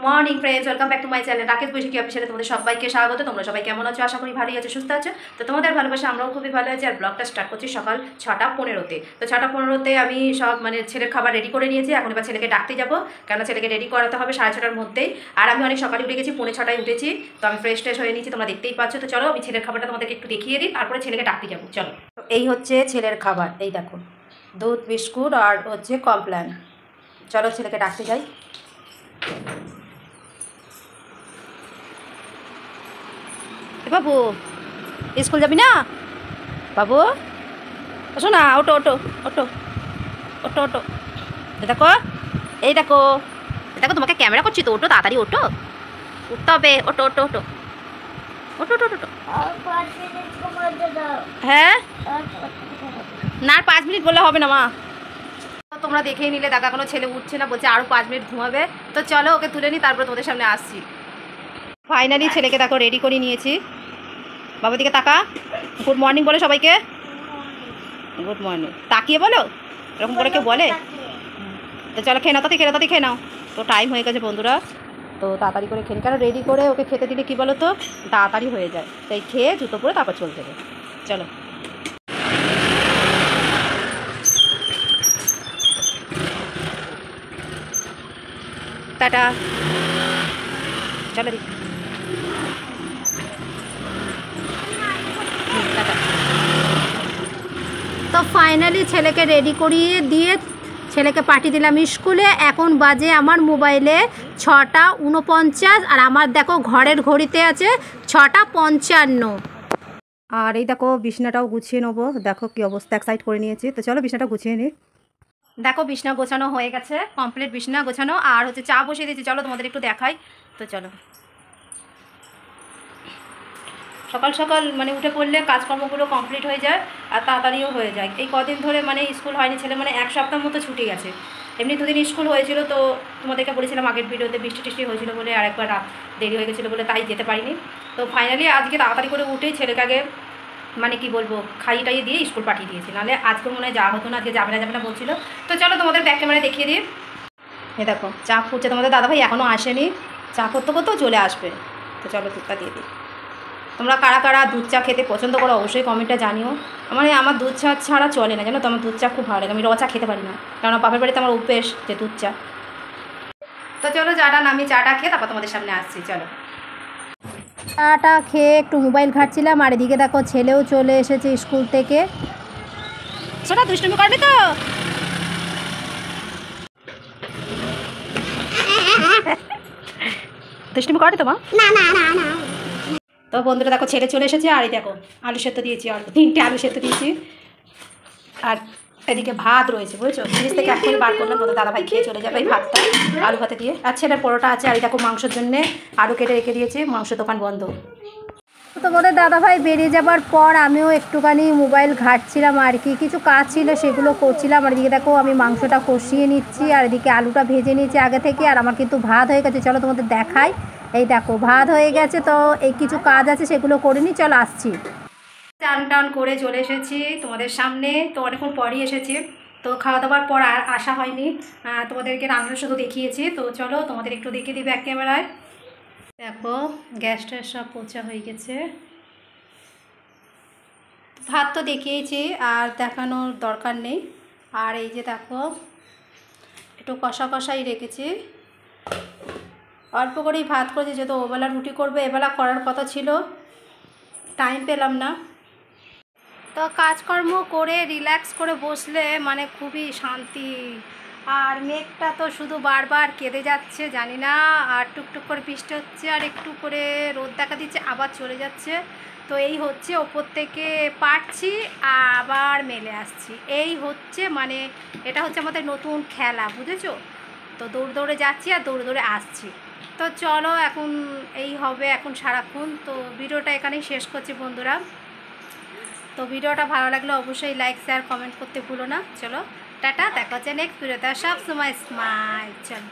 Morning friends, welcome back to my channel Rakesh Baishakhi অফিসিয়ালে তোমাদের সবাইকে স্বাগত। তোমরা সবাই কেমন আছো? আশা করি ভালোই আছো, সুস্থ আছো। তো তোমাদের ভালোবাসা আমরাও খুবই ভালো আছি। আর ব্লগটা স্টার্ট করছি সকাল 6:15-তে। তো 6:15-তে আমি সব ছেলের খাবার রেডি করে নিয়েছি। এখন এবার ছেলেকে ডাকতে যাবো, কেন ছেলেকে রেডি করাতে হবে 6:30টার মধ্যেই। আর আমি অনেক সকালে উঠে গেছি, 6:45 উঠেছি। তো আমি ফ্রেশ ট্রেশ হয়ে নিয়েছি, তোমরা দেখতেই পাচ্ছ। তো চলো আমি ছেলের খাবারটা তোমাদেরকে একটু দেখিয়ে দিই, তারপরে ছেলেকে ডাকতে যাবো। চলো, এই হচ্ছে ছেলের খাবার। এই দেখো, দুধ, বিস্কুট আর হচ্ছে কমপ্ল্যান। চলো ছেলেকে ডাকতে যাই। বাবু, স্কুল যাবি না বাবু? ওঠো না, ওটো ওটো ওটো ওটো ওটো। দেখো, এই দেখো, দেখো তোমাকে ক্যামেরা করছি তো, ওটো তাড়াতাড়ি, ওটো উঠতে হবে, ওটো ওটো ওটো ওটো ওটো ওটো। হ্যাঁ না, আর 5 মিনিট বললে হবে না মা। তোমরা দেখেই নিলে, দেখা কোনো ছেলে উঠছে না, বলছে আরও 5 মিনিট ঘুমাবে। তো চলো ওকে তুলে নিই, তারপর তোমাদের সামনে আসছি। ফাইনালি ছেলেকে দেখো রেডি করে নিয়েছি। বাবার দিকে তাকা, গুড মর্নিং বলে সবাইকে। গুড মর্নিং তাকিয়ে বলো, এরকম করে কেউ বলে? তো চলো খেয়ে নাও, তাতে খেয়ে নাও। তো টাইম হয়ে গেছে বন্ধুরা, তো তাড়াতাড়ি করে খেয়ে, কারণ রেডি করে ওকে খেতে দিলে কী বলো তো, তাড়াতাড়ি হয়ে যায়। তাই খেয়ে জুতো পরে তারপর চলতে হবে। চলো টাটা, চলো দিই টাটা। তো ফাইনালি ছেলেকে রেডি করিয়ে দিয়ে ছেলেকে পাঠিয়ে দিলাম স্কুলে। এখন বাজে আমার মোবাইলে 6:49, আর আমার দেখো ঘরের ঘড়িতে আছে 6:55। আর এই দেখো বিছনাটাও গুছিয়ে নেবো। দেখো কি অবস্থা, এক সাইড করে নিয়েছি। তো চলো বিছনাটা গুছিয়ে নিই। দেখো বিছনা গোছানো হয়ে গেছে, কমপ্লিট বিছনা গোছানো। আর হচ্ছে চা বসিয়ে দিয়েছি, চলো তোমাদের একটু দেখাই। তো চলো, সকাল সকাল উঠে পড়লে কাজকর্মগুলো কমপ্লিট হয়ে যায় আর তাড়াতাড়িও হয়ে যায়। এই কদিন ধরে স্কুল হয়নি, ছেলে 1 সপ্তাহ মতো ছুটি গেছে। এমনি 2 দিন স্কুল হয়েছিল, তো তোমাদেরকে বলেছিলাম আগের ভিডিওতে, বৃষ্টি টিষ্টি হয়েছিল বলে আর একবার রাত দেরি হয়ে গেছিলো বলে তাই যেতে পারিনি। তো ফাইনালি আজকে তাড়াতাড়ি করে উঠেই ছেলেকে আগে কি বলবো, খাইয়ে টাইয়ে দিয়ে স্কুল পাঠিয়ে দিয়েছি, নাহলে আজকে মনে হয় যাওয়া হতো না, আজকে যাবে না বলছিল। তো চলো তোমাদের ব্যাক ক্যামেরা দেখিয়ে দিই। এ দেখো চা ফুটছে, তোমাদের দাদাভাই এখনও আসেনি, চা করতে করতেও চলে আসবে। তো চলো দুধটা দিয়ে দিই। তোমরা কারা কারা দুধ চা খেতে পছন্দ করো অবশ্যই কমেন্টে জানিও। আমার দুধ চা ছাড়া চলে না, জানো তো। আমার দুধ চা খুব ভালো লাগে, আমি র চা খেতে পারি না, কারণ বাপের বাড়িতে আমার অভ্যেস যে দুধ চা। তো চলো চাটা নামি, চাটা খেয়ে তারপর তোমাদের সামনে আসছি। চলো, চাটা খেয়ে একটু মোবাইল ঘাটছিলাম। আর এদিকে দেখো ছেলেও চলে এসেছে স্কুল থেকে। সেটা দুষ্টুমি করবে তো। দুষ্টুমি করে তো মা? না না না না। তো বন্ধুরা দেখো ছেলে চলে এসেছে। আর এই দেখো আলু সেদ্ধ দিয়েছি, আর 3টে আলু সেদ্ধ দিয়েছি। আর এদিকে ভাত রয়েছে, বুঝেছো, জিনিস থেকে এখনই বার করলাম। তোমাদের দাদাভাই খেয়ে চলে যাবে এই ভাতটা আলু ভাতে দিয়ে। আর ছেলের পরোটা আছে। আর এই দেখো মাংসের জন্যে আলু কেটে রেখে দিয়েছি, মাংস দোকান বন্ধ। তোমাদের দাদাভাই বেরিয়ে যাবার পর আমিও একটুখানি মোবাইল ঘাটছিলাম, আর কি কিছু কাজ ছিল সেগুলো করছিলাম। আর এদিকে দেখো আমি মাংসটা কষিয়ে নিচ্ছি, আর এদিকে আলুটা ভেজে নিয়েছি আগে থেকে। আর আমার কিন্তু ভাত হয়ে গেছে, চলো তোমাদের দেখাই। এই দেখো ভাত হয়ে গেছে, তো এই কিছু কাজ আছে সেগুলো করে নিই, চলো আসছি। চান টান করে চলে এসেছি তোমাদের সামনে। তো অনেকক্ষণ পরই এসেছি, তো খাওয়া দাওয়ার পর আর আসা হয়নি, তোমাদেরকে রান্না শুধু দেখিয়েছি। তো চলো তোমাদের একটু দেখিয়ে দিই ব্যাক ক্যামেরায়। দেখো গ্যাসটা সব পোঁছা হয়ে গেছে। ভাত তো দেখিয়েছি, আর দেখানোর দরকার নেই। আর এই যে দেখো একটু কষা কষাই রেখেছি, অল্প করেই ভাত করেছি, যেহেতু ওবেলা রুটি করবে, এবেলা করার কথা ছিল, টাইম পেলাম না। তো কাজকর্ম করে রিল্যাক্স করে বসলে খুবই শান্তি। আর মেঘটা তো শুধু বারবার কেঁদে যাচ্ছে, জানি না, আর টুকটুক করে বৃষ্টি হচ্ছে, আর একটু করে রোদ দেখা দিচ্ছে, আবার চলে যাচ্ছে। তো এই হচ্ছে, ওপর থেকে পারছি আবার মেলে আসছি, এই হচ্ছে এটা হচ্ছে আমাদের নতুন খেলা, বুঝেছো। তো দৌড় দৌড়ে যাচ্ছি আর দৌড়ে দৌড়ে আসছি। তো চলো এখন এই হবে এখন সারাক্ষণ। তো ভিডিওটা এখানেই শেষ করছি বন্ধুরা। তো ভিডিওটা ভালো লাগলে অবশ্যই লাইক শেয়ার কমেন্ট করতে ভুলো না। চলো টাটা, দেখা হচ্ছে নেক্সট ভিডিওতে। সব সময় স্মাইল। চলো।